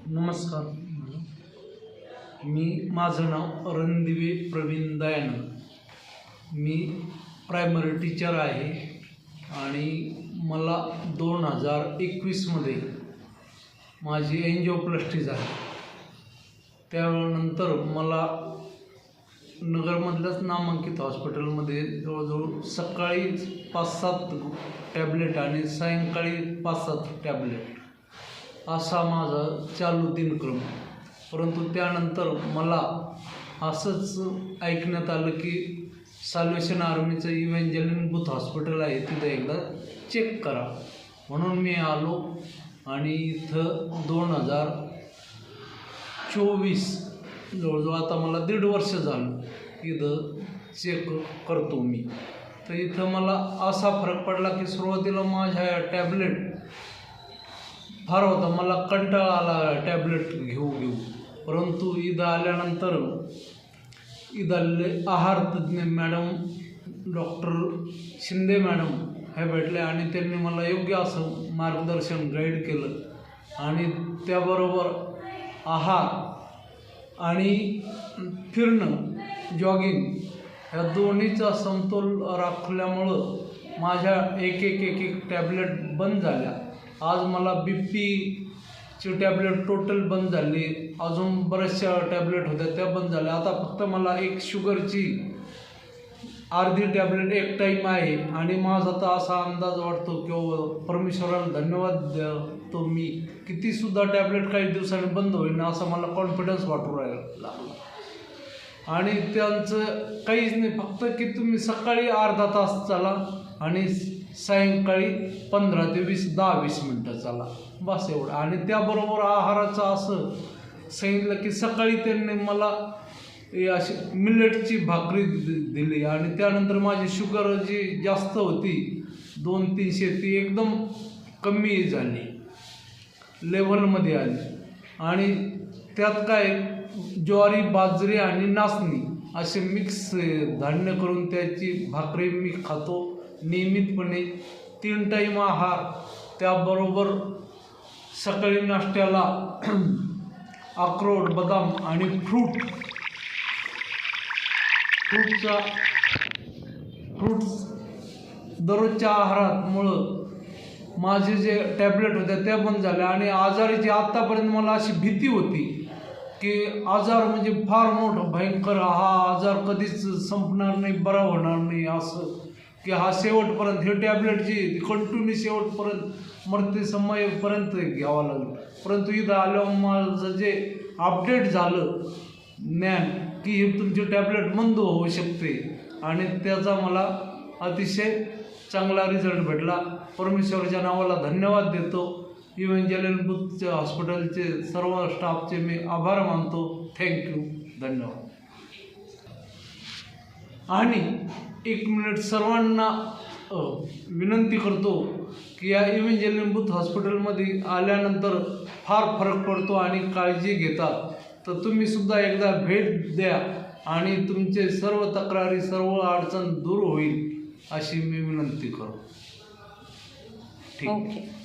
नमस्कार. माझं नाव रणदिवे प्रवीण दयानंद. मी primary teacher आहे आणि मला 2021मध्ये माझी एंजिओप्लास्टी झाली. त्यानंतर मला नगरमधल्याच नामांकित हॉस्पिटलमध्ये जवळजवळ सकाळी 5-7 टॅबलेट आणि सायंकाळी 5-7 टॅबलेट असा माझा चालू दिनक्रम. परंतु त्यानंतर मला असंच ऐकण्यात आलं की साल्वेशन आर्मीचं इव्हँजेलिन बुथ हॉस्पिटल आहे, तिथं एकदा चेक करा. म्हणून मी आलो आणि इथं 2024 जवळजवळ आता मला 1.5 वर्ष झालं इथं चेक करतो मी. तर इथं मला असा फरक पडला की सुरुवातीला माझ्या टॅबलेट फार होता, मला कंटाळा आला टॅबलेट घेऊ. परंतु इथं आल्यानंतर इथले आहार तज्ज्ञ मॅडम डॉक्टर शिंदे मॅडम हे भेटले आणि त्यांनी मला योग्य असं मार्गदर्शन गाईड केलं. आणि त्याबरोबर आहार आणि फिरणं जॉगिंग ह्या दोन्हीचा समतोल राखल्यामुळं माझ्या एक टॅबलेट बंद झाल्या. आज मला BPची टॅबलेट टोटल बंद झाली. अजून बऱ्याचशा टॅबलेट होत्या त्या बंद झाल्या. आता फक्त मला एक शुगरची अर्धी टॅबलेट एक टाईम आहे. आणि माझा तर असा अंदाज वाटतो किंवा परमेश्वराला धन्यवाद देतो मी, कितीसुद्धा टॅबलेट काही दिवसांनी बंद होईल ना असं मला कॉन्फिडन्स वाटू लागला. आणि त्यांचं काहीच नाही, फक्त की तुम्ही सकाळी अर्धा तास चाला आणि सायंकाळी 15 ते 10-20 मिनटं चाला, बस एवढं. आणि त्याबरोबर आहाराचं असं सांगितलं की सकाळी त्यांनी मला अशी मिलेटची भाकरी दिली आणि त्यानंतर माझी शुगर जी जास्त होती 200-300 ती एकदम कमी झाली, लेव्हलमध्ये आली. आणि त्यात काय ज्वारी, बाजरी आणि नाचणी असे मिक्स धान्य करून त्याची भाकरी मी खातो नियमितपणे. 3 टाईम आहार, त्याबरोबर सकाळी नाश्त्याला अक्रोड, बदाम आणि फ्रूट्स दररोजच्या आहारामुळं माझे जे टॅबलेट होत्या त्या बंद झाल्या. आणि आजाराची आत्तापर्यंत मला अशी भीती होती की आजार म्हणजे फार मोठं भयंकर, हा आजार कधीच संपणार नाही, बरा होणार नाही, असं की हा शेवटपर्यंत हे टॅबलेटची कंटिन्यू शेवटपर्यंत मरते समयपर्यंत घ्यावं लागलं. परंतु इथं आल्यावर माझं जे अपडेट झालं ज्ञान की हे तुमची टॅबलेट बंद होऊ शकते आणि त्याचा मला अतिशय चांगला रिझल्ट भेटला. परमेश्वराच्या नावाला धन्यवाद देतो. इव्हँजेलिन बुथ हॉस्पिटलचे सर्व स्टाफचे मी आभार मानतो. थँक्यू, धन्यवाद. आणि 1 मिनिट सर्वांना विनंती करतो की या इव्हँजेलिन बुथ हॉस्पिटलमध्ये आल्यानंतर फार फरक पडतो आणि काळजी घेतात. तर तुम्हीसुद्धा एकदा भेट द्या आणि तुमचे सर्व तक्रारी, सर्व अडचण दूर होईल अशी मी विनंती करतो. ठीक. ओके.